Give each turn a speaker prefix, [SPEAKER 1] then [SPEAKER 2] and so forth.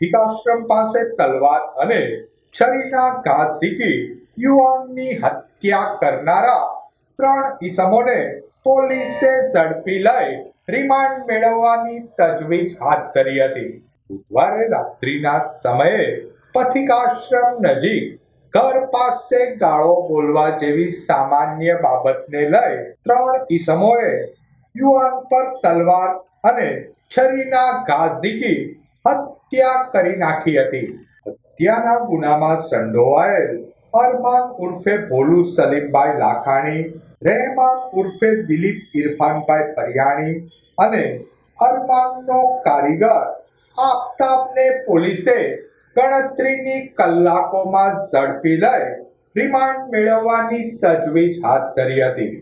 [SPEAKER 1] પથિકાશ્રમ પાસે તલવાર અને છરીના ઘા ઝીકી યુવાનની હત્યા કરનારા 3 ઈસમોને પોલીસે ઝડપી લઈ રિમાન્ડ મેળવવાની તજવીજ હાથ ધરી હતી. બુધવારે રાત્રિના સમયે પથિકાશ્રમ નજીક ઘર પાસે ગાળો બોલવા જેવી સામાન્ય બાબતને લઈ 3 ઈસમોએ યુવાન પર તલવાર અને છરીના ઘા ઝીકી હત્યા કરી નાખી હતી. હત્યાના ગુનામાં સંડોવાયેલ અરમાન ઉર્ફે ભોલુ સલીમભાઈ લાખાણી, રહેમાન ઉર્ફે દિલીપ ઇરફાનભાઈ પરિયાણી અને અરમાનનો કારીગર આફતાબને પોલીસે ગણતરીની કલાકોમાં ઝડપી લઈ રિમાન્ડ મેળવવાની તજવીજ હાથ ધરી હતી.